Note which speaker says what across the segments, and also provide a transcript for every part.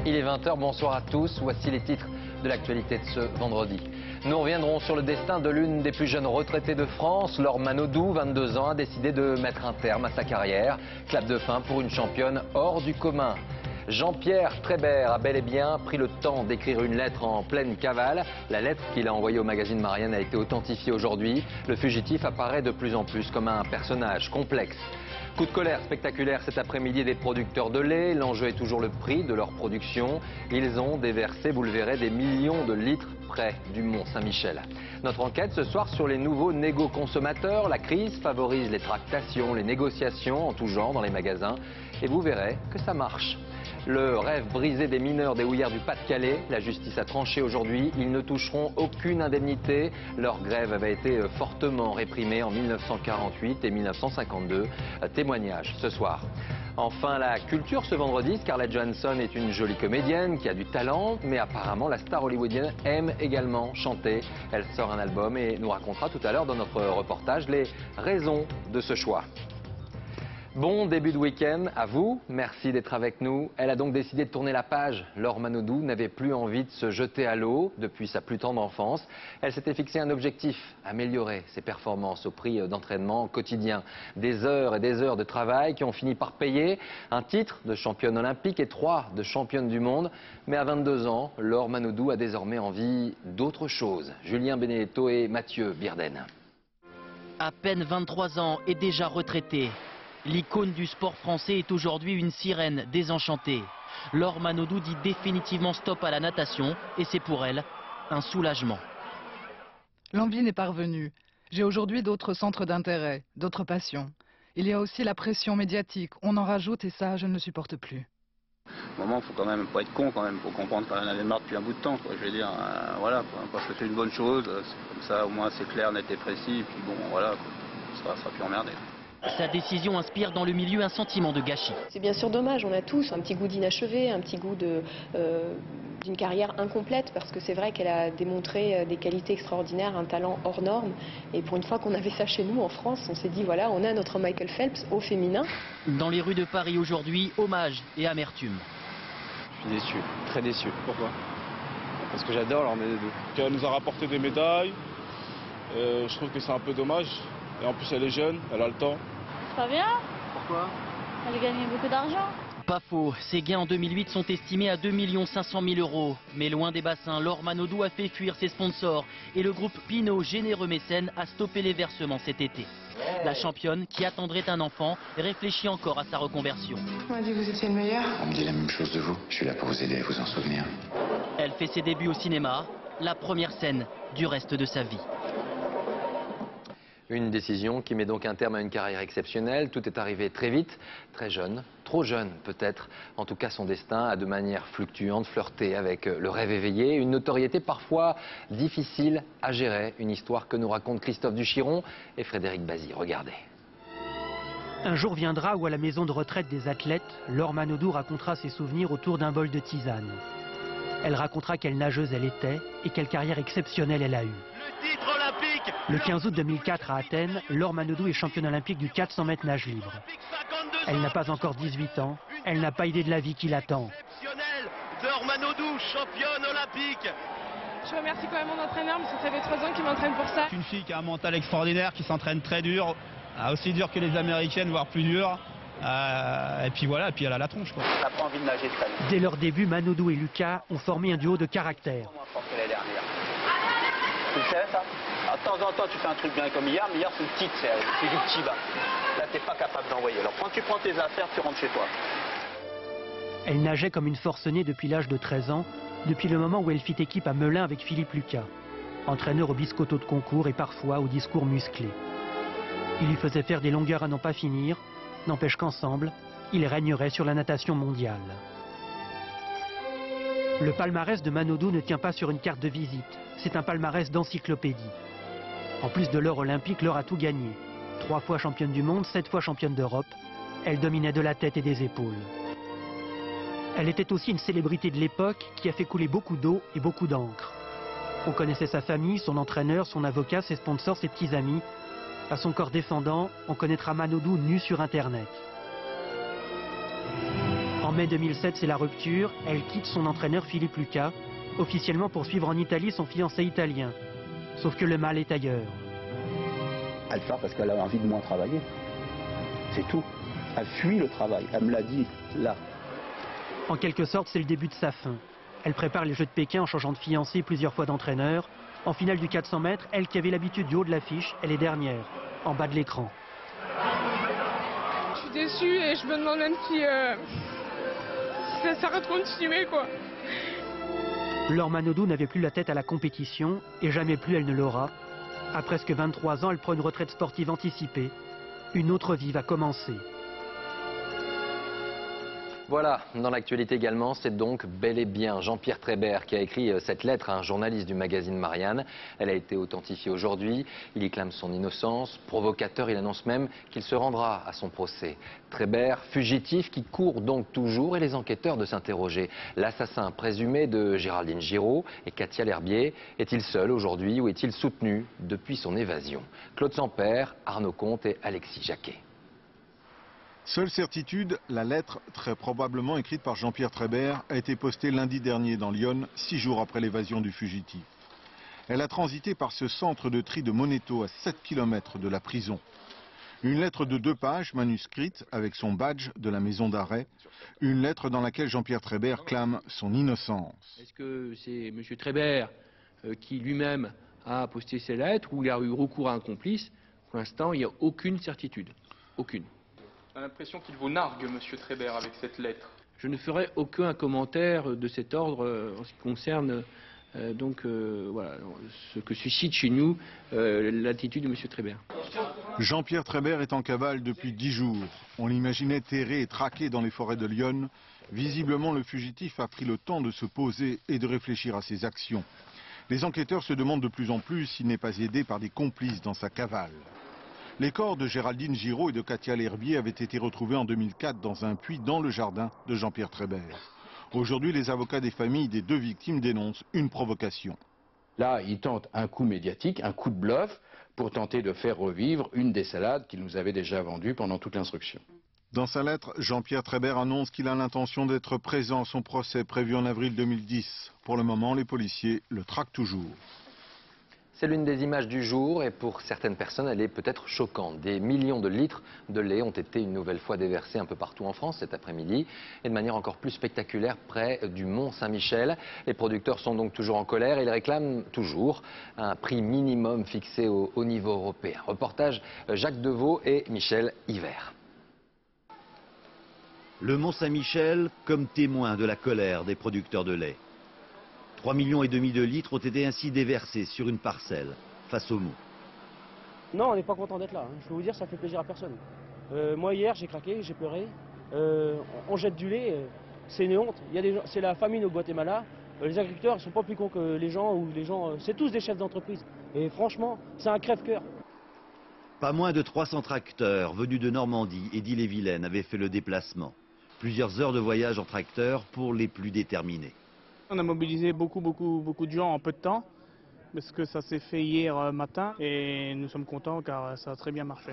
Speaker 1: Il est 20 h, bonsoir à tous. Voici les titres de l'actualité de ce vendredi. Nous reviendrons sur le destin de l'une des plus jeunes retraitées de France. Laure Manodou, 22 ans, a décidé de mettre un terme à sa carrière. Clap de fin pour une championne hors du commun. Jean-Pierre Trébert a bel et bien pris le temps d'écrire une lettre en pleine cavale. La lettre qu'il a envoyée au magazine Marianne a été authentifiée aujourd'hui. Le fugitif apparaît de plus en plus comme un personnage complexe. Coup de colère spectaculaire cet après-midi des producteurs de lait. L'enjeu est toujours le prix de leur production. Ils ont déversé, vous le verrez, des millions de litres près du Mont-Saint-Michel. Notre enquête ce soir sur les nouveaux négo-consommateurs. La crise favorise les tractations, les négociations en tout genre dans les magasins. Et vous verrez que ça marche. Le rêve brisé des mineurs des houillères du Pas-de-Calais. La justice a tranché aujourd'hui. Ils ne toucheront aucune indemnité. Leur grève avait été fortement réprimée en 1948 et 1952. Témoignage ce soir. Enfin, la culture ce vendredi. Scarlett Johansson est une jolie comédienne qui a du talent, mais apparemment la star hollywoodienne aime également chanter. Elle sort un album et nous racontera tout à l'heure dans notre reportage les raisons de ce choix. Bon début de week-end à vous, merci d'être avec nous. Elle a donc décidé de tourner la page. Laure Manodou n'avait plus envie de se jeter à l'eau depuis sa plus tendre enfance. Elle s'était fixé un objectif, améliorer ses performances au prix d'entraînement quotidien. Des heures et des heures de travail qui ont fini par payer. Un titre de championne olympique et 3 de championne du monde. Mais à 22 ans, Laure Manodou a désormais envie d'autre chose. Julien Benedetto et Mathieu Birden.
Speaker 2: À peine 23 ans et déjà retraitée. L'icône du sport français est aujourd'hui une sirène désenchantée. Laure Manodou dit définitivement stop à la natation et c'est pour elle un soulagement.
Speaker 3: L'envie n'est pas revenue. J'ai aujourd'hui d'autres centres d'intérêt, d'autres passions. Il y a aussi la pression médiatique, on en rajoute et ça, je ne le supporte plus.
Speaker 4: Au moment, faut quand même pas être con quand même, faut comprendre qu'on en avait marre depuis un bout de temps, quoi. Je veux dire, voilà, quoi, parce que c'est une bonne chose, comme ça au moins c'est clair, net et précis, et puis bon, voilà, quoi, ça sera plus emmerdé.
Speaker 2: Sa décision inspire dans le milieu un sentiment de gâchis.
Speaker 5: C'est bien sûr dommage, on a tous un petit goût d'inachevé, un petit goût d'une carrière incomplète, parce que c'est vrai qu'elle a démontré des qualités extraordinaires, un talent hors norme. Et pour une fois qu'on avait ça chez nous en France, on s'est dit voilà, on a notre Michael Phelps au féminin.
Speaker 2: Dans les rues de Paris aujourd'hui, hommage et amertume.
Speaker 6: Je suis déçu, très déçu. Pourquoi? Parce que j'adore Laure Manodou.
Speaker 7: Elle nous a rapporté des médailles, je trouve que c'est un peu dommage. Et en plus elle est jeune, elle a le temps.
Speaker 8: Pas bien.
Speaker 6: Pourquoi?
Speaker 8: Elle gagne beaucoup d'argent.
Speaker 2: Pas faux, ses gains en 2008 sont estimés à 2 500 000 €. Mais loin des bassins, Laure Manodou a fait fuir ses sponsors. Et le groupe Pinot, généreux mécène, a stoppé les versements cet été. La championne, qui attendrait un enfant, réfléchit encore à sa reconversion.
Speaker 9: On m'a dit que vous étiez le meilleur.
Speaker 10: On me dit la même chose de vous. Je suis là pour vous aider à vous en souvenir.
Speaker 2: Elle fait ses débuts au cinéma, la première scène du reste de sa vie.
Speaker 1: Une décision qui met donc un terme à une carrière exceptionnelle. Tout est arrivé très vite, très jeune, trop jeune peut-être. En tout cas, son destin a de manière fluctuante flirté avec le rêve éveillé. Une notoriété parfois difficile à gérer. Une histoire que nous racontent Christophe Duchiron et Frédéric Bazy. Regardez.
Speaker 11: Un jour viendra où à la maison de retraite des athlètes, Laure Manodou racontera ses souvenirs autour d'un bol de tisane. Elle racontera quelle nageuse elle était et quelle carrière exceptionnelle elle a eue.
Speaker 12: Le titre olympique.
Speaker 11: Le 15 août 2004 à Athènes, Laure Manodou est championne olympique du 400 mètres nage libre. Elle n'a pas encore 18 ans, elle n'a pas idée de la vie qui l'attend.
Speaker 12: Laure Manodou, championne olympique.
Speaker 13: Je remercie quand même mon entraîneur parce que ça fait 3 ans qu'il m'entraîne pour ça.
Speaker 14: C'est une fille qui a un mental extraordinaire, qui s'entraîne très dur, aussi dur que les Américaines, voire plus dur. Et puis voilà, puis elle a la tronche, quoi.
Speaker 4: T'as pas envie de nager très bien.
Speaker 11: Dès leur début, Manodou et Lucas ont formé un duo de caractère.
Speaker 4: Tu le sais ça? De temps en temps tu fais un truc bien comme hier, mais hier c'est une petite, c'est du petit bas. Là t'es pas capable d'envoyer. Alors quand tu prends tes affaires, tu rentres chez toi.
Speaker 11: Elle nageait comme une forcenée depuis l'âge de 13 ans, depuis le moment où elle fit équipe à Melun avec Philippe Lucas, entraîneur au biscotto de concours et parfois au discours musclé. Il lui faisait faire des longueurs à n'en pas finir, n'empêche qu'ensemble, il régnerait sur la natation mondiale. Le palmarès de Manodou ne tient pas sur une carte de visite, c'est un palmarès d'encyclopédie. En plus de l'or olympique, Laure a tout gagné. 3 fois championne du monde, 7 fois championne d'Europe. Elle dominait de la tête et des épaules. Elle était aussi une célébrité de l'époque qui a fait couler beaucoup d'eau et beaucoup d'encre. On connaissait sa famille, son entraîneur, son avocat, ses sponsors, ses petits amis. À son corps défendant, on connaîtra Manodou nu sur Internet. En mai 2007, c'est la rupture. Elle quitte son entraîneur Philippe Lucas, officiellement pour suivre en Italie son fiancé italien. Sauf que le mal est ailleurs.
Speaker 9: Elle fait parce qu'elle a envie de moins travailler. C'est tout. Elle fuit le travail. Elle me l'a dit là.
Speaker 11: En quelque sorte, c'est le début de sa fin. Elle prépare les Jeux de Pékin en changeant de fiancé plusieurs fois d'entraîneur. En finale du 400 mètres, elle qui avait l'habitude du haut de l'affiche, elle est dernière, en bas de l'écran.
Speaker 13: Je suis déçue et je me demande même si ça s'arrête de continuer, quoi.
Speaker 11: Laure Manodou n'avait plus la tête à la compétition et jamais plus elle ne l'aura. À presque 23 ans, elle prend une retraite sportive anticipée. Une autre vie va commencer.
Speaker 1: Voilà, dans l'actualité également, c'est donc bel et bien Jean-Pierre Trébert qui a écrit cette lettre à un journaliste du magazine Marianne. Elle a été authentifiée aujourd'hui. Il y clame son innocence. Provocateur, il annonce même qu'il se rendra à son procès. Trébert, fugitif, qui court donc toujours et les enquêteurs de s'interroger. L'assassin présumé de Géraldine Giraud et Katia L'Herbier, est-il seul aujourd'hui ou est-il soutenu depuis son évasion? Claude Sampère, Arnaud Comte et Alexis Jacquet.
Speaker 15: Seule certitude, la lettre, très probablement écrite par Jean-Pierre Trébert, a été postée lundi dernier dans l'Yonne, 6 jours après l'évasion du fugitif. Elle a transité par ce centre de tri de Monéto à 7 km de la prison. Une lettre de 2 pages, manuscrite, avec son badge de la maison d'arrêt. Une lettre dans laquelle Jean-Pierre Trébert clame son innocence.
Speaker 16: Est-ce que c'est M. Trébert qui lui-même a posté ces lettres ou il a eu recours à un complice? Pour l'instant, il n'y a aucune certitude. Aucune.
Speaker 17: On a l'impression qu'il vous nargue, M. Trébert, avec cette lettre.
Speaker 16: Je ne ferai aucun commentaire de cet ordre en ce qui concerne voilà, ce que suscite chez nous l'attitude de M. Trébert.
Speaker 15: Jean-Pierre Trébert est en cavale depuis 10 jours. On l'imaginait terré et traqué dans les forêts de l'Yonne. Visiblement, le fugitif a pris le temps de se poser et de réfléchir à ses actions. Les enquêteurs se demandent de plus en plus s'il n'est pas aidé par des complices dans sa cavale. Les corps de Géraldine Giraud et de Katia L'Herbier avaient été retrouvés en 2004 dans un puits dans le jardin de Jean-Pierre Trébert. Aujourd'hui, les avocats des familles des 2 victimes dénoncent une provocation.
Speaker 18: Là, il tente un coup médiatique, un coup de bluff, pour tenter de faire revivre une des salades qu'il nous avait déjà vendues pendant toute l'instruction.
Speaker 15: Dans sa lettre, Jean-Pierre Trébert annonce qu'il a l'intention d'être présent à son procès prévu en avril 2010. Pour le moment, les policiers le traquent toujours.
Speaker 1: C'est l'une des images du jour et pour certaines personnes, elle est peut-être choquante. Des millions de litres de lait ont été une nouvelle fois déversés un peu partout en France cet après-midi et de manière encore plus spectaculaire près du Mont Saint-Michel. Les producteurs sont donc toujours en colère et ils réclament toujours un prix minimum fixé au niveau européen. Reportage Jacques Deveau et Michel Hiver.
Speaker 19: Le Mont Saint-Michel comme témoin de la colère des producteurs de lait. 3,5 millions de litres ont été ainsi déversés sur une parcelle, face au Mont.
Speaker 20: Non, on n'est pas content d'être là. Je peux vous dire, ça fait plaisir à personne. Moi, hier, j'ai craqué, j'ai pleuré. On jette du lait, c'est une honte. C'est la famine au Guatemala. Les agriculteurs ne sont pas plus cons que les gens. C'est tous des chefs d'entreprise. Et franchement, c'est un crève-cœur.
Speaker 19: Pas moins de 300 tracteurs venus de Normandie et d'Ille-et-Vilaine avaient fait le déplacement. Plusieurs heures de voyage en tracteur pour les plus déterminés.
Speaker 21: On a mobilisé beaucoup de gens en peu de temps, parce que ça s'est fait hier matin et nous sommes contents car ça a très bien marché.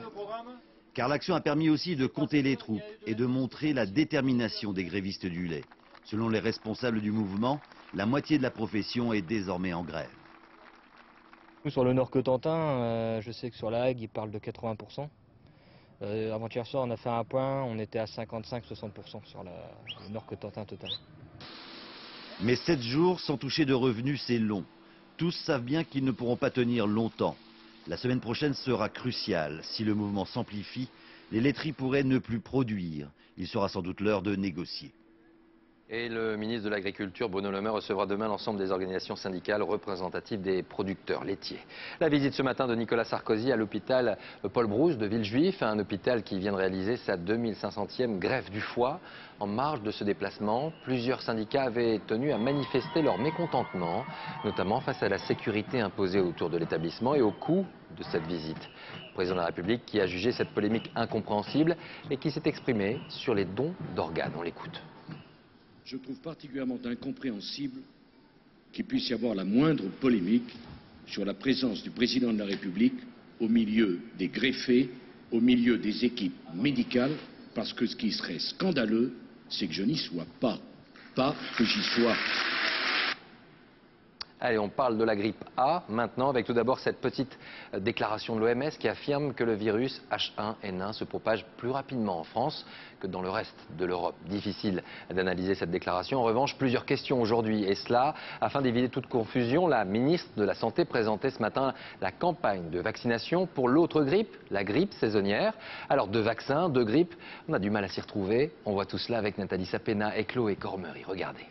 Speaker 19: Car l'action a permis aussi de compter les troupes et de montrer la détermination des grévistes du lait. Selon les responsables du mouvement, la moitié de la profession est désormais en grève.
Speaker 22: Sur le Nord-Cotentin, je sais que sur la Hague, ils parlent de 80%. Avant-hier soir, on a fait un point, on était à 55-60% sur le Nord-Cotentin total.
Speaker 19: Mais 7 jours sans toucher de revenus, c'est long. Tous savent bien qu'ils ne pourront pas tenir longtemps. La semaine prochaine sera cruciale. Si le mouvement s'amplifie, les laiteries pourraient ne plus produire. Il sera sans doute l'heure de négocier.
Speaker 1: Et le ministre de l'Agriculture, Bruno Le Maire, recevra demain l'ensemble des organisations syndicales représentatives des producteurs laitiers. La visite ce matin de Nicolas Sarkozy à l'hôpital Paul Brousse de Villejuif, un hôpital qui vient de réaliser sa 2500e greffe du foie. En marge de ce déplacement, plusieurs syndicats avaient tenu à manifester leur mécontentement, notamment face à la sécurité imposée autour de l'établissement et au coût de cette visite. Le président de la République qui a jugé cette polémique incompréhensible et qui s'est exprimé sur les dons d'organes. On l'écoute.
Speaker 23: Je trouve particulièrement incompréhensible qu'il puisse y avoir la moindre polémique sur la présence du président de la République au milieu des greffés, au milieu des équipes médicales, parce que ce qui serait scandaleux, c'est que je n'y sois pas que j'y sois.
Speaker 1: Allez, on parle de la grippe A maintenant, avec tout d'abord cette petite déclaration de l'OMS qui affirme que le virus H1N1 se propage plus rapidement en France que dans le reste de l'Europe. Difficile d'analyser cette déclaration. En revanche, plusieurs questions aujourd'hui. Et cela, afin d'éviter toute confusion, la ministre de la Santé présentait ce matin la campagne de vaccination pour l'autre grippe, la grippe saisonnière. Alors, deux vaccins, deux grippes, on a du mal à s'y retrouver. On voit tout cela avec Nathalie Sapena et Chloé Cormery. Regardez.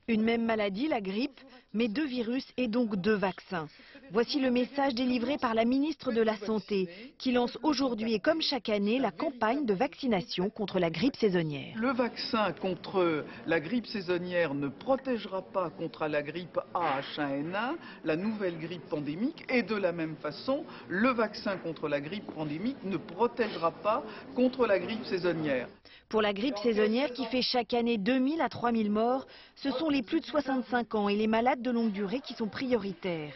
Speaker 3: Une même maladie, la grippe, mais deux virus et donc deux vaccins. Voici le message délivré par la ministre de la Santé, qui lance aujourd'hui et comme chaque année la campagne de vaccination contre la grippe saisonnière.
Speaker 5: Le vaccin contre la grippe saisonnière ne protégera pas contre la grippe A-H1N1, la nouvelle grippe pandémique, et de la même façon, le vaccin contre la grippe pandémique ne protégera pas contre la grippe saisonnière.
Speaker 3: Pour la grippe saisonnière qui fait chaque année 2000 à 3000 morts, ce sont les plus de 65 ans et les malades de longue durée qui sont prioritaires.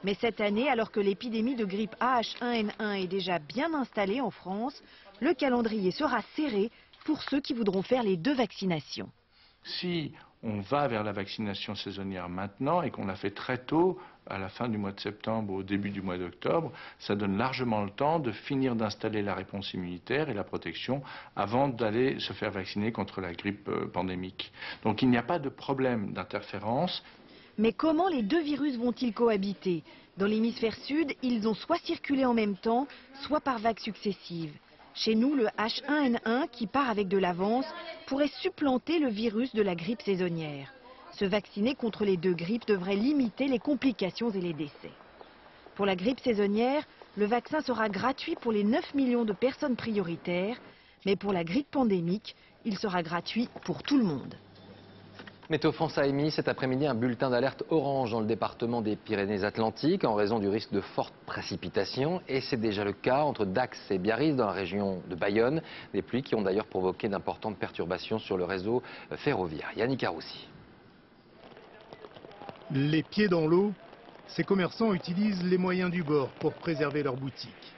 Speaker 3: Mais cette année, alors que l'épidémie de grippe H1N1 est déjà bien installée en France, le calendrier sera serré pour ceux qui voudront faire les deux vaccinations.
Speaker 7: Si on va vers la vaccination saisonnière maintenant et qu'on l'a fait très tôt, à la fin du mois de septembre ou au début du mois d'octobre, ça donne largement le temps de finir d'installer la réponse immunitaire et la protection avant d'aller se faire vacciner contre la grippe pandémique. Donc il n'y a pas de problème d'interférence.
Speaker 3: Mais comment les deux virus vont-ils cohabiter? Dans l'hémisphère sud, ils ont soit circulé en même temps, soit par vagues successives. Chez nous, le H1N1, qui part avec de l'avance, pourrait supplanter le virus de la grippe saisonnière. Se vacciner contre les deux grippes devrait limiter les complications et les décès. Pour la grippe saisonnière, le vaccin sera gratuit pour les 9 millions de personnes prioritaires, mais pour la grippe pandémique, il sera gratuit pour tout le monde.
Speaker 1: Météo France a émis cet après-midi un bulletin d'alerte orange dans le département des Pyrénées-Atlantiques en raison du risque de fortes précipitations. Et c'est déjà le cas entre Dax et Biarritz dans la région de Bayonne. Des pluies qui ont d'ailleurs provoqué d'importantes perturbations sur le réseau ferroviaire. Yannick Aroussi.
Speaker 24: Les pieds dans l'eau, ces commerçants utilisent les moyens du bord pour préserver leur boutique.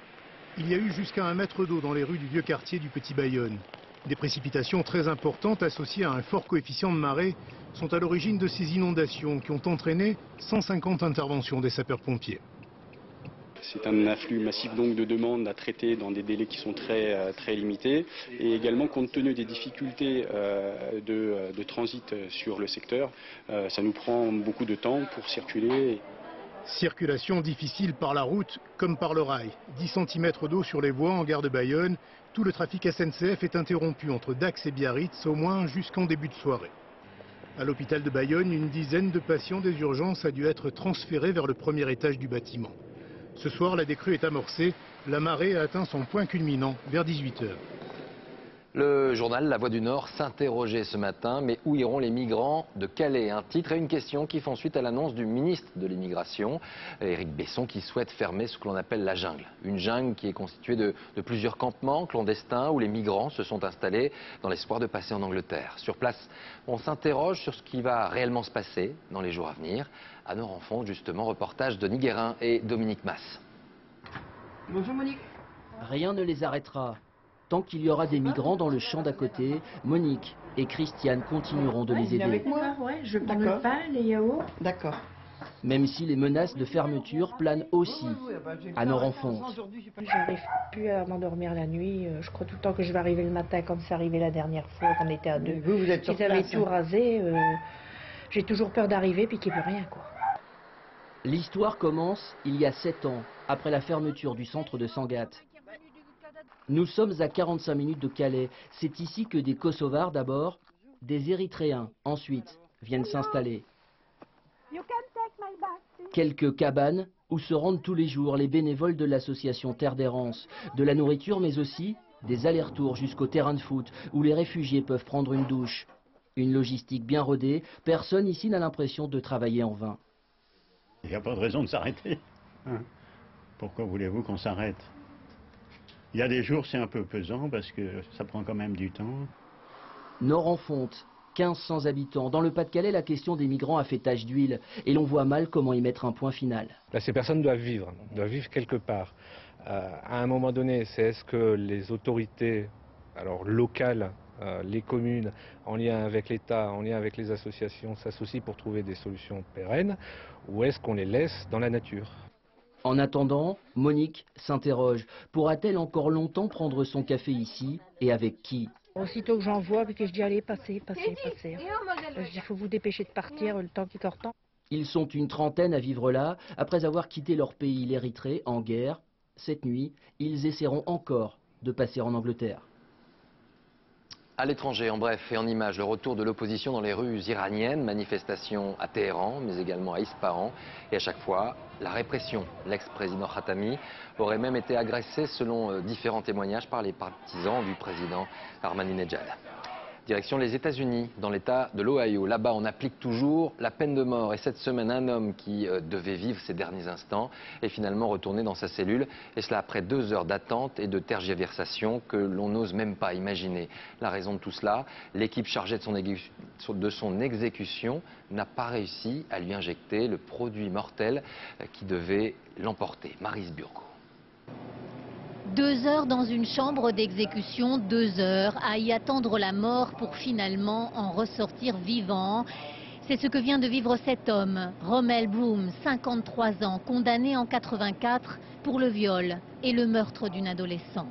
Speaker 24: Il y a eu jusqu'à 1 mètre d'eau dans les rues du vieux quartier du Petit Bayonne. Des précipitations très importantes associées à un fort coefficient de marée sont à l'origine de ces inondations qui ont entraîné 150 interventions des sapeurs-pompiers.
Speaker 25: C'est un afflux massif donc de demandes à traiter dans des délais qui sont très limités et également compte tenu des difficultés de transit sur le secteur, ça nous prend beaucoup de temps pour circuler.
Speaker 24: Circulation difficile par la route comme par le rail. 10 cm d'eau sur les voies en gare de Bayonne. Tout le trafic SNCF est interrompu entre Dax et Biarritz au moins jusqu'en début de soirée. À l'hôpital de Bayonne, une dizaine de patients des urgences a dû être transférés vers le premier étage du bâtiment. Ce soir, la décrue est amorcée. La marée a atteint son point culminant vers 18 h.
Speaker 1: Le journal La Voix du Nord s'interrogeait ce matin, mais où iront les migrants de Calais? Un titre et une question qui font suite à l'annonce du ministre de l'Immigration, Éric Besson, qui souhaite fermer ce que l'on appelle la jungle. Une jungle qui est constituée de plusieurs campements clandestins où les migrants se sont installés dans l'espoir de passer en Angleterre. Sur place, on s'interroge sur ce qui va réellement se passer dans les jours à venir. À Nord-en-Fonds, justement, reportage de Guérin et Dominique Masse.
Speaker 26: Bonjour Monique.
Speaker 2: Rien ne les arrêtera. Tant qu'il y aura des migrants dans le champ d'à côté, Monique et Christiane continueront de les aider.
Speaker 26: Avec moi, ouais, je prends le pain, les yaourts. D'accord.
Speaker 2: Même si les menaces de fermeture planent aussi à Nord-en-Fonds.
Speaker 26: J'arrive plus à m'endormir la nuit. Je crois tout le temps que je vais arriver le matin comme c'est arrivé la dernière fois qu'on était à deux. Vous êtes sur place. Ils avaient tout rasé. J'ai toujours peur d'arriver puis qu'il n'y ait plus rien, quoi.
Speaker 2: L'histoire commence il y a 7 ans, après la fermeture du centre de Sangatte. Nous sommes à 45 minutes de Calais. C'est ici que des Kosovars d'abord, des Érythréens ensuite viennent s'installer. Quelques cabanes où se rendent tous les jours les bénévoles de l'association Terre d'Errance. De la nourriture mais aussi des allers-retours jusqu'au terrain de foot où les réfugiés peuvent prendre une douche. Une logistique bien rodée, personne ici n'a l'impression de travailler en vain.
Speaker 27: Il n'y a pas de raison de s'arrêter. Pourquoi voulez-vous qu'on s'arrête? Il y a des jours c'est un peu pesant parce que ça prend quand même du temps.
Speaker 2: Nord-en-Fonte, 1500 habitants. Dans le Pas-de-Calais, la question des migrants a fait tache d'huile et l'on voit mal comment y mettre un point final.
Speaker 28: Là, ces personnes doivent vivre quelque part. À un moment donné, est-ce que les autorités locales Les communes, en lien avec l'État, en lien avec les associations, s'associent pour trouver des solutions pérennes, ou est-ce qu'on les laisse dans la nature ?
Speaker 4: En attendant, Monique s'interroge. Pourra-t-elle encore longtemps prendre son café ici et avec qui?
Speaker 26: Aussitôt que j'en vois, puis que je dis allez, passez. Je dis il faut vous dépêcher de partir, le temps qui est en temps.
Speaker 4: Ils sont une trentaine à vivre là, après avoir quitté leur pays, l'Érythrée, en guerre. Cette nuit, ils essaieront encore de passer en Angleterre.
Speaker 1: À l'étranger, en bref et en images, le retour de l'opposition dans les rues iraniennes, manifestations à Téhéran, mais également à Ispahan. Et à chaque fois, la répression. L'ex-président Khatami aurait même été agressé, selon différents témoignages, par les partisans du président Ahmadinejad. Direction les États-Unis, dans l'État de l'Ohio. Là-bas, on applique toujours la peine de mort. Et cette semaine, un homme qui devait vivre ses derniers instants est finalement retourné dans sa cellule. Et cela après 2 heures d'attente et de tergiversation que l'on n'ose même pas imaginer. La raison de tout cela, l'équipe chargée de son exécution n'a pas réussi à lui injecter le produit mortel qui devait l'emporter. Maryse Burgo.
Speaker 6: 2 heures dans une chambre d'exécution, 2 heures à y attendre la mort pour finalement en ressortir vivant. C'est ce que vient de vivre cet homme, Rommel Broom, 53 ans, condamné en 84 pour le viol et le meurtre d'une adolescente.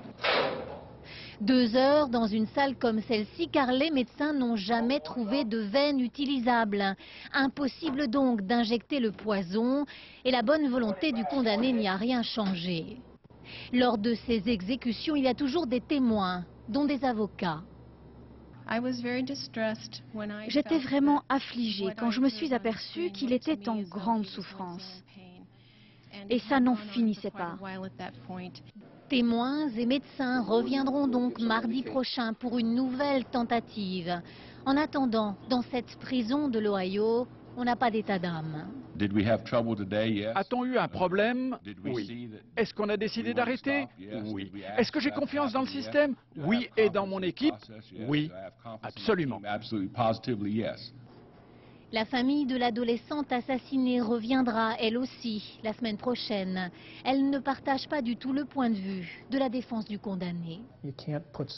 Speaker 6: 2 heures dans une salle comme celle-ci car les médecins n'ont jamais trouvé de veine utilisable. Impossible donc d'injecter le poison et la bonne volonté du condamné n'y a rien changé. Lors de ces exécutions, il y a toujours des témoins, dont des avocats.
Speaker 8: J'étais vraiment affligée quand je me suis aperçue qu'il était en grande souffrance. Et ça n'en finissait pas.
Speaker 6: Témoins et médecins reviendront donc mardi prochain pour une nouvelle tentative. En attendant, dans cette prison de l'Ohio, on n'a pas d'état d'âme.
Speaker 9: A-t-on eu un problème? Oui. Est-ce qu'on a décidé d'arrêter? Oui. Est-ce que j'ai confiance dans le système? Oui. Et dans mon équipe? Oui. Absolument.
Speaker 6: La famille de l'adolescente assassinée reviendra, elle aussi, la semaine prochaine. Elle ne partage pas du tout le point de vue de la défense du condamné.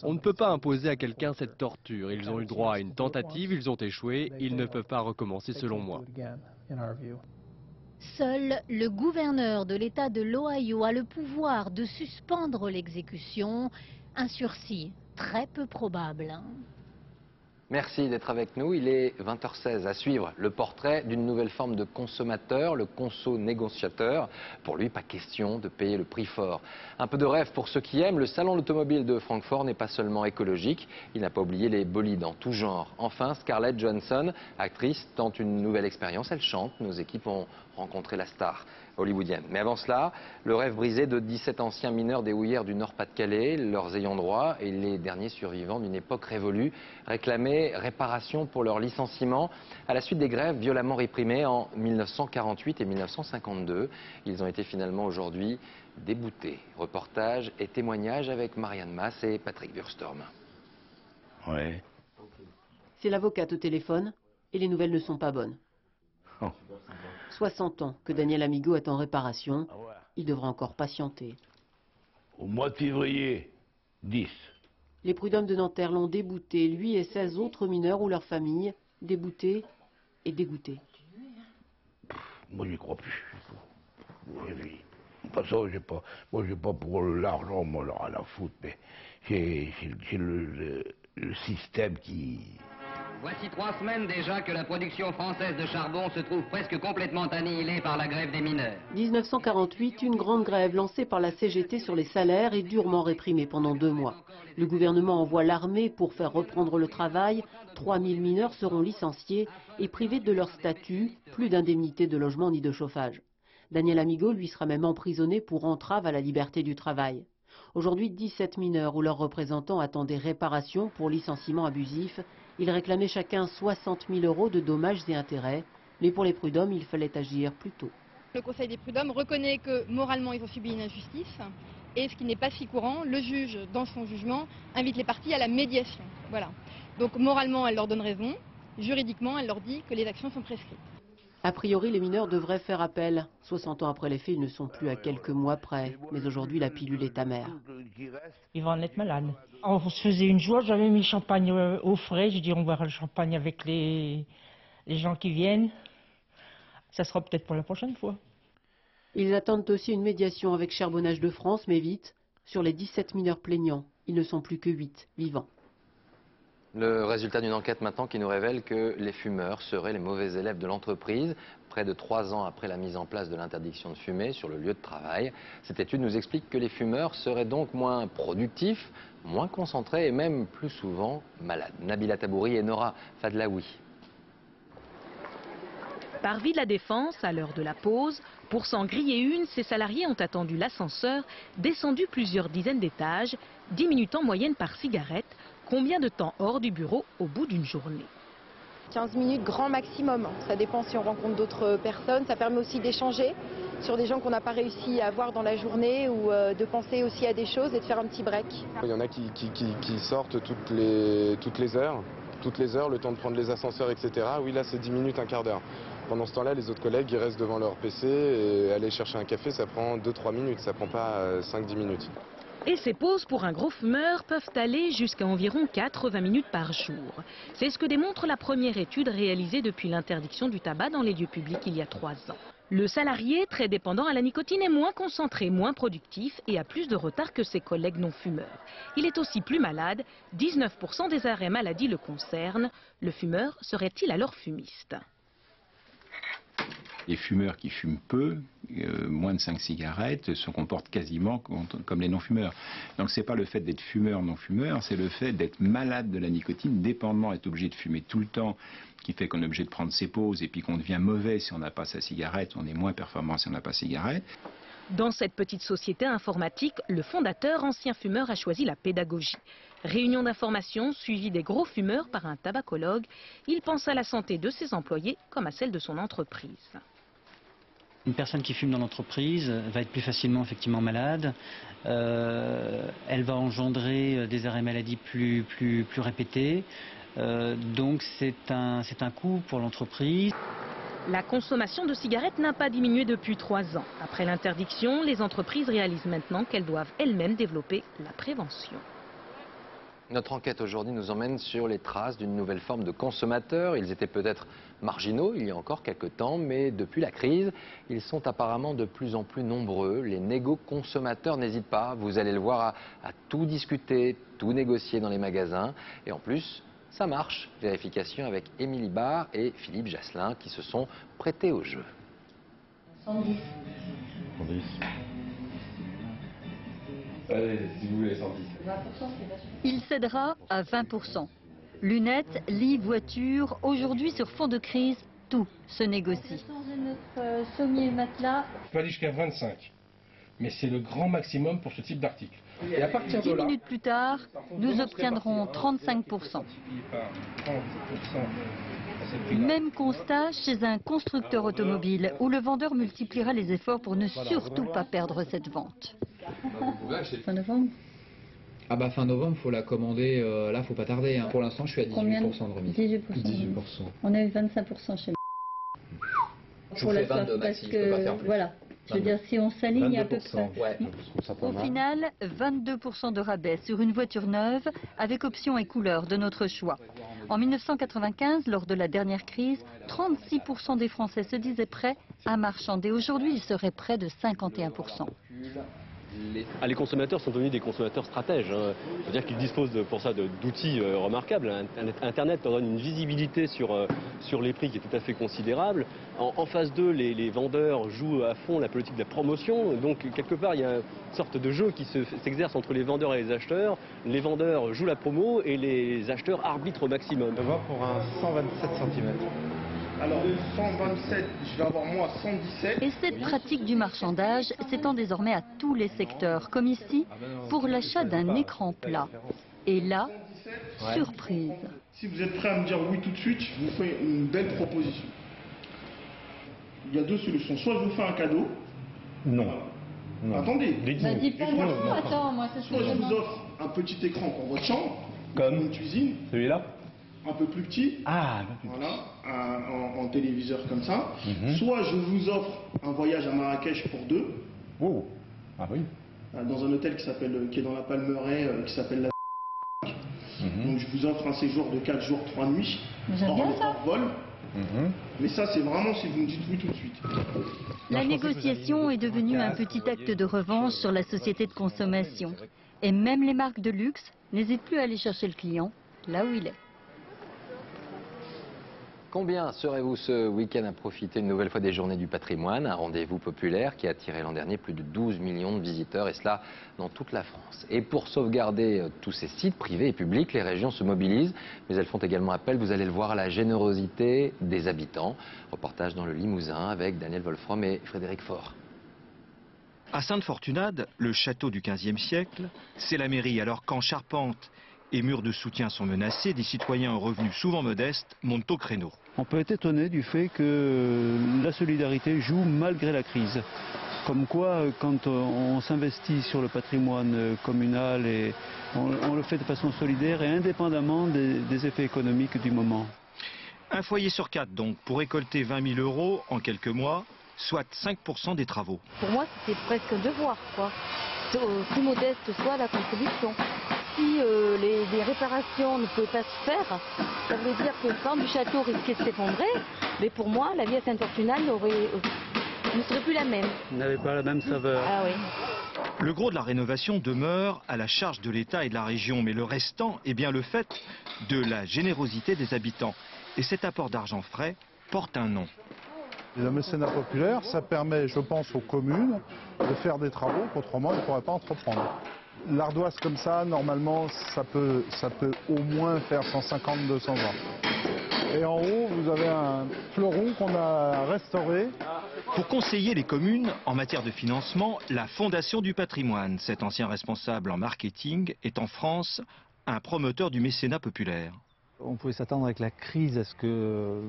Speaker 10: On ne peut pas imposer à quelqu'un cette torture. Ils ont eu droit à une tentative, ils ont échoué, ils ne peuvent pas recommencer selon moi.
Speaker 6: Seul le gouverneur de l'État de l'Ohio a le pouvoir de suspendre l'exécution, un sursis très peu probable.
Speaker 1: Merci d'être avec nous. Il est 20h16 à suivre le portrait d'une nouvelle forme de consommateur, le conso-négociateur. Pour lui, pas question de payer le prix fort. Un peu de rêve pour ceux qui aiment. Le salon de l'automobile de Francfort n'est pas seulement écologique, il n'a pas oublié les bolides en tout genre. Enfin, Scarlett Johansson, actrice, tente une nouvelle expérience. Elle chante. Nos équipes ont rencontré la star hollywoodienne. Mais avant cela, le rêve brisé de 17 anciens mineurs des houillères du Nord-Pas-de-Calais, leurs ayants droit et les derniers survivants d'une époque révolue réclamaient réparation pour leur licenciement à la suite des grèves violemment réprimées en 1948 et 1952. Ils ont été finalement aujourd'hui déboutés. Reportage et témoignages avec Marianne Masse et Patrick Burstorm.
Speaker 12: Ouais.
Speaker 13: C'est l'avocate au téléphone et les nouvelles ne sont pas bonnes. 60 ans que Daniel Amigo est en réparation. Il devra encore patienter.
Speaker 12: Au mois de février, 10.
Speaker 13: Les prud'hommes de Nanterre l'ont débouté, lui et 16 autres mineurs ou leurs familles, déboutés et dégoûtés.
Speaker 12: Moi, j'y crois plus. De toute façon, moi, j'ai pas pour l'argent, moi, alors à la foutre, mais c'est le système qui...
Speaker 14: Voici 3 semaines déjà que la production française de charbon se trouve presque complètement annihilée par la grève des mineurs.
Speaker 13: 1948, une grande grève lancée par la CGT sur les salaires est durement réprimée pendant 2 mois. Le gouvernement envoie l'armée pour faire reprendre le travail. 3000 mineurs seront licenciés et privés de leur statut, plus d'indemnité de logement ni de chauffage. Daniel Amigo, lui, sera même emprisonné pour entrave à la liberté du travail. Aujourd'hui, 17 mineurs ou leurs représentants attendent des réparations pour licenciement abusif. Ils réclamaient chacun 60 000 € de dommages et intérêts. Mais pour les prud'hommes, il fallait agir plus tôt.
Speaker 29: Le Conseil des prud'hommes reconnaît que moralement, ils ont subi une injustice. Et ce qui n'est pas si courant, le juge, dans son jugement, invite les parties à la médiation. Voilà. Donc moralement, elle leur donne raison. Juridiquement, elle leur dit que les actions sont prescrites.
Speaker 13: A priori, les mineurs devraient faire appel. 60 ans après les faits, ils ne sont plus à quelques mois près. Mais aujourd'hui, la pilule est amère.
Speaker 30: Ils vont en être malades.
Speaker 11: On se faisait une joie, j'avais mis le champagne au frais, j'ai dit on boira le champagne avec les gens qui viennent. Ça sera peut-être pour la prochaine fois.
Speaker 13: Ils attendent aussi une médiation avec Charbonnage de France, mais vite. Sur les 17 mineurs plaignants, ils ne sont plus que 8 vivants.
Speaker 1: Le résultat d'une enquête maintenant qui nous révèle que les fumeurs seraient les mauvais élèves de l'entreprise, près de 3 ans après la mise en place de l'interdiction de fumer sur le lieu de travail. Cette étude nous explique que les fumeurs seraient donc moins productifs, moins concentrés et même plus souvent malades. Nabila Tabouri et Nora Fadlaoui.
Speaker 15: Parvis de la Défense, à l'heure de la pause, pour s'en griller une, ces salariés ont attendu l'ascenseur, descendu plusieurs dizaines d'étages, 10 minutes en moyenne par cigarette. Combien de temps hors du bureau au bout d'une journée?
Speaker 29: 15 minutes grand maximum. Ça dépend si on rencontre d'autres personnes. Ça permet aussi d'échanger sur des gens qu'on n'a pas réussi à voir dans la journée ou de penser aussi à des choses et de faire un petit break.
Speaker 16: Il y en a qui sortent toutes les heures, le temps de prendre les ascenseurs, etc. Oui, là, c'est 10 minutes, un quart d'heure. Pendant ce temps-là, les autres collègues, ils restent devant leur PC et aller chercher un café, ça prend 2-3 minutes, ça prend pas 5-10 minutes.
Speaker 15: Et ces pauses pour un gros fumeur peuvent aller jusqu'à environ 80 minutes par jour. C'est ce que démontre la première étude réalisée depuis l'interdiction du tabac dans les lieux publics il y a 3 ans. Le salarié, très dépendant à la nicotine, est moins concentré, moins productif et a plus de retard que ses collègues non-fumeurs. Il est aussi plus malade, 19% des arrêts maladie le concernent. Le fumeur serait-il alors fumiste ?
Speaker 17: Les fumeurs qui fument peu, moins de 5 cigarettes, se comportent quasiment comme les non-fumeurs. Donc c'est pas le fait d'être fumeur, non-fumeur, c'est le fait d'être malade de la nicotine, dépendant, être obligé de fumer tout le temps, qui fait qu'on est obligé de prendre ses pauses et puis qu'on devient mauvais si on n'a pas sa cigarette, on est moins performant si on n'a pas sa cigarette.
Speaker 15: Dans cette petite société informatique, le fondateur, ancien fumeur, a choisi la pédagogie. Réunion d'information suivie des gros fumeurs par un tabacologue. Il pense à la santé de ses employés comme à celle de son entreprise.
Speaker 18: Une personne qui fume dans l'entreprise va être plus facilement effectivement malade. Elle va engendrer des arrêts maladie plus répétés. Donc c'est un coût pour l'entreprise.
Speaker 15: La consommation de cigarettes n'a pas diminué depuis 3 ans. Après l'interdiction, les entreprises réalisent maintenant qu'elles doivent elles-mêmes développer la prévention.
Speaker 1: Notre enquête aujourd'hui nous emmène sur les traces d'une nouvelle forme de consommateurs. Ils étaient peut-être marginaux il y a encore quelques temps, mais depuis la crise, ils sont apparemment de plus en plus nombreux. Les négo-consommateurs n'hésitent pas, vous allez le voir, à tout discuter, tout négocier dans les magasins. Et en plus, ça marche. Vérification avec Émilie Barr et Philippe Jasselin qui se sont prêtés au jeu.
Speaker 19: 110.
Speaker 17: 110.
Speaker 19: Allez, si vous voulez 110. 20%,
Speaker 20: il cédera à 20%. Lunettes, lits, voitures, aujourd'hui sur fond de crise, tout se négocie.
Speaker 19: Notre sommier matelas.
Speaker 21: Je peux aller jusqu'à 25, mais c'est le grand maximum pour ce type d'article. Et à partir de là,
Speaker 20: 10 minutes plus tard, nous obtiendrons 35%. Même constat chez un constructeur automobile où le vendeur multipliera les efforts pour ne surtout pas perdre cette vente.
Speaker 19: Fin novembre.
Speaker 22: Ah bah fin novembre, il faut la commander, là faut pas tarder. Hein. Pour l'instant je suis à 18% de remise.
Speaker 19: 18%. On a eu 25% chez moi.
Speaker 22: Je vous fais 22 maxi, je peux pas faire plus.
Speaker 19: Voilà. Je veux dire, si on s'aligne à peu près.
Speaker 22: Ouais.
Speaker 20: Au final, 22% de rabais sur une voiture neuve avec option et couleur de notre choix. En 1995, lors de la dernière crise, 36% des Français se disaient prêts à marchander. Aujourd'hui, ils seraient près de 51%.
Speaker 10: Les consommateurs sont devenus des consommateurs stratèges. C'est-à-dire qu'ils disposent pour ça d'outils remarquables. Internet leur donne une visibilité sur les prix qui est tout à fait considérable. En phase 2, les vendeurs jouent à fond la politique de la promotion. Donc quelque part, il y a une sorte de jeu qui s'exerce entre les vendeurs et les acheteurs. Les vendeurs jouent la promo et les acheteurs arbitrent au maximum.
Speaker 19: On va pour un 127 cm.
Speaker 21: Alors 127, je vais avoir moi 117.
Speaker 20: Et cette pratique du marchandage s'étend désormais à tous les secteurs, comme ici, pour l'achat d'un écran plat. Et là, surprise.
Speaker 21: Si vous êtes prêt à me dire oui tout de suite, je vous fais une belle proposition. Il y a 2 solutions. Soit je vous fais un cadeau.
Speaker 19: Non.
Speaker 21: Attendez.
Speaker 19: Dis pas non. Attends, moi c'est ce que
Speaker 21: je vous offre un petit écran pour votre chambre. Comme une cuisine.
Speaker 19: Celui-là.
Speaker 21: Un peu plus petit, voilà, en téléviseur comme ça. Soit je vous offre un voyage à Marrakech pour 2.
Speaker 19: Oh, ah oui.
Speaker 21: Dans un hôtel qui est dans la Palmeraie, qui s'appelle la... Donc je vous offre un séjour de 4 jours, 3 nuits, hors vol. Mais ça, c'est vraiment si vous me dites oui tout de suite.
Speaker 20: La négociation est devenue un petit acte de revanche sur la société de consommation. Et même les marques de luxe n'hésitent plus à aller chercher le client là où il est.
Speaker 1: Combien serez-vous ce week-end à profiter une nouvelle fois des Journées du patrimoine, un rendez-vous populaire qui a attiré l'an dernier plus de 12 millions de visiteurs, et cela dans toute la France. Et pour sauvegarder tous ces sites privés et publics, les régions se mobilisent, mais elles font également appel, vous allez le voir, à la générosité des habitants. Reportage dans le Limousin avec Daniel Wolfram et Frédéric Faure.
Speaker 2: À Sainte-Fortunade, le château du XVe siècle, c'est la mairie. Alors qu'en charpente et murs de soutien sont menacés, des citoyens aux revenus souvent modestes montent au créneau.
Speaker 3: On peut être étonné du fait que la solidarité joue malgré la crise. Comme quoi, quand on s'investit sur le patrimoine communal, et on le fait de façon solidaire et indépendamment des effets économiques du moment.
Speaker 2: Un foyer sur 4 donc, pour récolter 20 000 € en quelques mois, soit 5% des travaux.
Speaker 5: Pour moi, c'était presque un devoir, quoi. Plus modeste soit la contribution. Si les réparations ne pouvaient pas se faire, ça veut dire que quand du château risquait de s'effondrer, mais pour moi, la vie à Sainte-Fortunade ne serait plus la même.
Speaker 3: N'avait pas la même saveur.
Speaker 5: Ah oui.
Speaker 2: Le gros de la rénovation demeure à la charge de l'État et de la région, mais le restant est bien le fait de la générosité des habitants. Et cet apport d'argent frais porte un nom.
Speaker 7: Le mécénat populaire, ça permet, je pense, aux communes de faire des travaux qu'autrement ils ne pourraient pas entreprendre. L'ardoise comme ça, normalement, ça peut au moins faire 150-200 ans. Et en haut, vous avez un fleuron qu'on a restauré.
Speaker 2: Pour conseiller les communes en matière de financement, la Fondation du patrimoine, cet ancien responsable en marketing, est en France un promoteur du mécénat populaire.
Speaker 3: On pouvait s'attendre avec la crise à ce que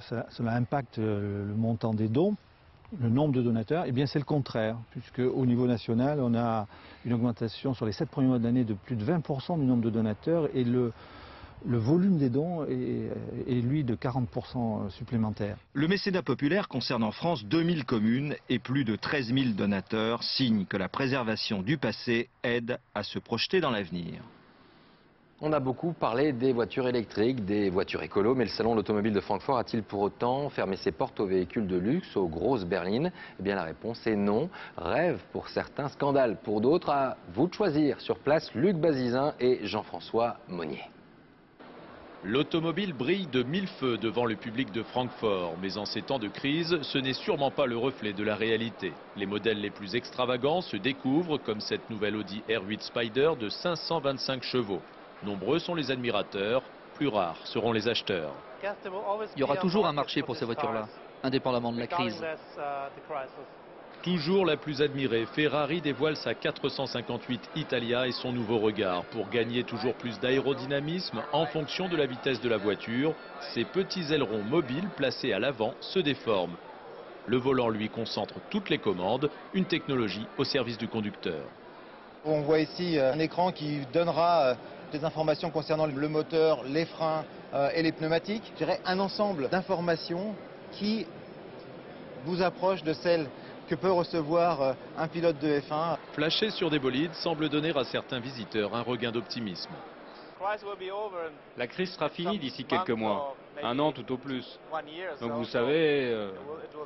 Speaker 3: cela impacte le montant des dons, le nombre de donateurs. Eh bien c'est le contraire, puisque au niveau national, on a une augmentation sur les 7 premiers mois de l'année de plus de 20% du nombre de donateurs, et le volume des dons est lui de 40% supplémentaire.
Speaker 2: Le mécénat populaire concerne en France 2000 communes et plus de 13 000 donateurs, signe que la préservation du passé aide à se projeter dans l'avenir.
Speaker 1: On a beaucoup parlé des voitures électriques, des voitures écolo, mais le salon de l'automobile de Francfort a-t-il pour autant fermé ses portes aux véhicules de luxe, aux grosses berlines? Eh bien la réponse est non. Rêve pour certains, scandale pour d'autres. À vous de choisir. Sur place, Luc Bazizin et Jean-François Monnier.
Speaker 23: L'automobile brille de mille feux devant le public de Francfort, mais en ces temps de crise, ce n'est sûrement pas le reflet de la réalité. Les modèles les plus extravagants se découvrent, comme cette nouvelle Audi R8 Spider de 525 chevaux. Nombreux sont les admirateurs, plus rares seront les acheteurs.
Speaker 24: Il y aura toujours un marché pour ces voitures-là, indépendamment de la crise.
Speaker 23: Toujours la plus admirée, Ferrari dévoile sa 458 Italia et son nouveau regard. Pour gagner toujours plus d'aérodynamisme en fonction de la vitesse de la voiture, ces petits ailerons mobiles placés à l'avant se déforment. Le volant, lui, concentre toutes les commandes, une technologie au service du conducteur.
Speaker 25: On voit ici un écran qui donnera des informations concernant le moteur, les freins et les pneumatiques. Je dirais un ensemble d'informations qui vous approche de celles que peut recevoir un pilote de F1.
Speaker 23: Flasher sur des bolides semble donner à certains visiteurs un regain d'optimisme.
Speaker 27: La crise sera finie d'ici quelques mois, un an tout au plus. Donc vous savez,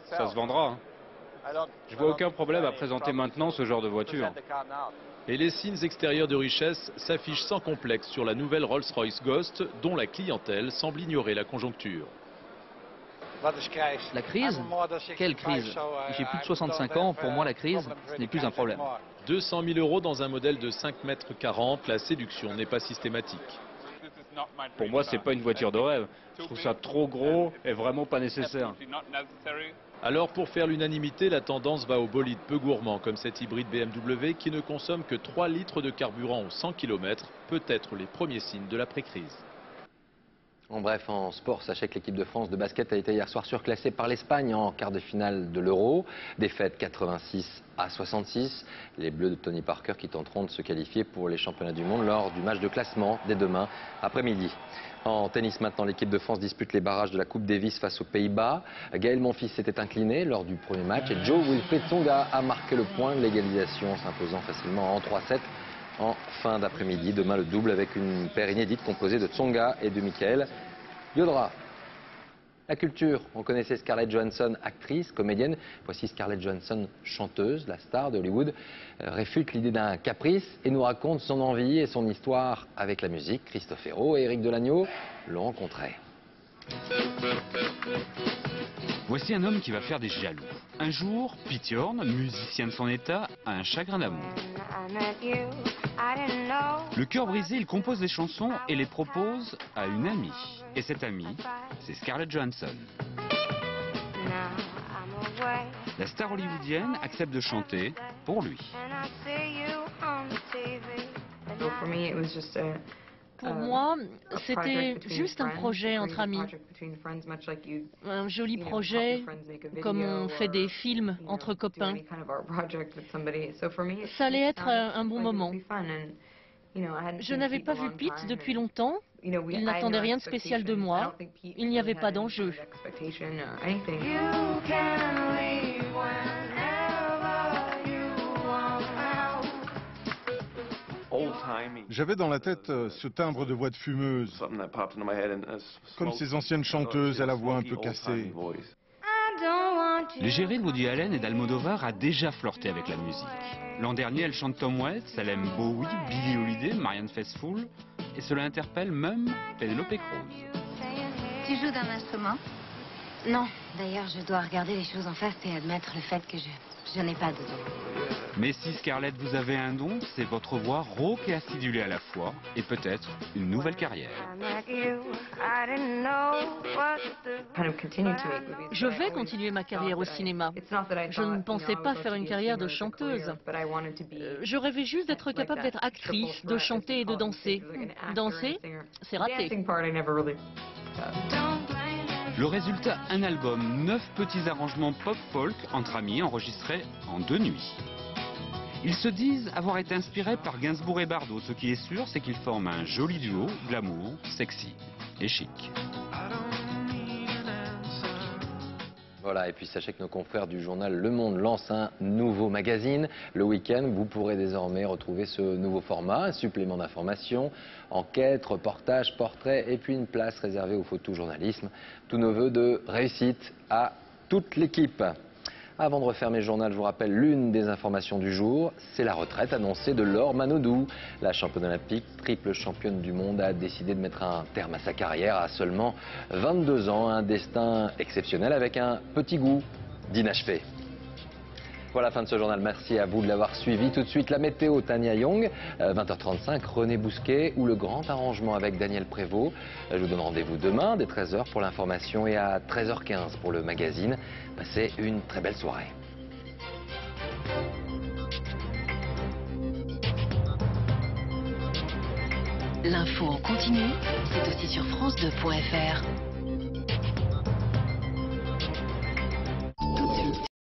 Speaker 27: ça se vendra. Je vois aucun problème à présenter maintenant ce genre de voiture.
Speaker 23: Et les signes extérieurs de richesse s'affichent sans complexe sur la nouvelle Rolls-Royce Ghost, dont la clientèle semble ignorer la conjoncture.
Speaker 24: La crise? Quelle crise? J'ai plus de 65 ans, pour moi la crise, ce n'est plus un problème.
Speaker 23: 200 000 € dans un modèle de 5,40 m, la séduction n'est pas systématique.
Speaker 27: Pour moi, c'est pas une voiture de rêve. Je trouve ça trop gros et vraiment pas nécessaire.
Speaker 23: Alors pour faire l'unanimité, la tendance va aux bolides peu gourmands comme cette hybride BMW qui ne consomme que 3 litres de carburant aux 100 km, peut-être les premiers signes de l'après-crise.
Speaker 1: En bref, en sport, sachez que l'équipe de France de basket a été hier soir surclassée par l'Espagne en quart de finale de l'Euro. Défaite 86-66. Les Bleus de Tony Parker qui tenteront de se qualifier pour les championnats du monde lors du match de classement dès demain après-midi. En tennis maintenant, l'équipe de France dispute les barrages de la Coupe Davis face aux Pays-Bas. Gaël Monfils s'était incliné lors du premier match et Joe Wilfried Tsonga a marqué le point de l'égalisation, s'imposant facilement en 3-7 en fin d'après-midi. Demain, le double avec une paire inédite composée de Tsonga et de Michael Yodra. La culture, on connaissait Scarlett Johansson, actrice, comédienne. Voici Scarlett Johansson, chanteuse, la star de Hollywood, réfute l'idée d'un caprice et nous raconte son envie et son histoire avec la musique. Christophe Hérault et Éric Delagneau l'ont rencontré.
Speaker 4: Voici un homme qui va faire des jaloux. Un jour, Pete Horn, musicien de son état, a un chagrin d'amour. Le cœur brisé, il compose des chansons et les propose à une amie. Et cette amie, c'est Scarlett Johansson. La star hollywoodienne accepte de chanter pour lui.
Speaker 6: Pour moi, c'était juste un projet entre amis. Un joli projet, comme on fait des films entre copains. Ça allait être un bon moment. Je n'avais pas vu Pete depuis longtemps. Il n'attendait rien de spécial de moi. Il n'y avait pas d'enjeu.
Speaker 8: J'avais dans la tête ce timbre de voix de fumeuse, comme ces anciennes chanteuses à la voix un peu cassée.
Speaker 4: L'égérie de Woody Allen et d'Almodovar a déjà flirté avec la musique. L'an dernier, elle chante Tom Waits, elle aime Bowie, Billie Holiday, Marianne Faithfull, et cela interpelle même Penelope Cruz.
Speaker 9: Tu joues d'un instrument? Non. D'ailleurs, je dois regarder les choses en face et admettre le fait que je n'ai pas de don.
Speaker 4: Mais si Scarlett, vous avez un don, c'est votre voix rauque et acidulée à la fois, et peut-être une nouvelle carrière.
Speaker 6: Je vais continuer ma carrière au cinéma. Je ne pensais pas faire une carrière de chanteuse. Je rêvais juste d'être capable d'être actrice, de chanter et de danser. Danser, c'est raté.
Speaker 4: Le résultat, un album, 9 petits arrangements pop-folk entre amis enregistrés en 2 nuits. Ils se disent avoir été inspirés par Gainsbourg et Bardot. Ce qui est sûr, c'est qu'ils forment un joli duo, glamour, sexy et chic.
Speaker 1: Voilà, et puis sachez que nos confrères du journal Le Monde lancent un nouveau magazine. Le week-end, vous pourrez désormais retrouver ce nouveau format, un supplément d'information, enquête, reportage, portrait et puis une place réservée au photojournalisme. Tous nos vœux de réussite à toute l'équipe. Avant de refermer le journal, je vous rappelle l'une des informations du jour, c'est la retraite annoncée de Laure Manodou. La championne olympique, triple championne du monde, a décidé de mettre un terme à sa carrière à seulement 22 ans. Un destin exceptionnel avec un petit goût d'inachevé. Voilà, fin de ce journal. Merci à vous de l'avoir suivi. Tout de suite, la météo, Tania Young, 20h35, René Bousquet ou le grand arrangement avec Daniel Prévost. Je vous donne rendez-vous demain dès 13h pour l'information et à 13h15 pour le magazine. Passez une très belle soirée.
Speaker 11: L'info en continu, c'est aussi sur France2.fr.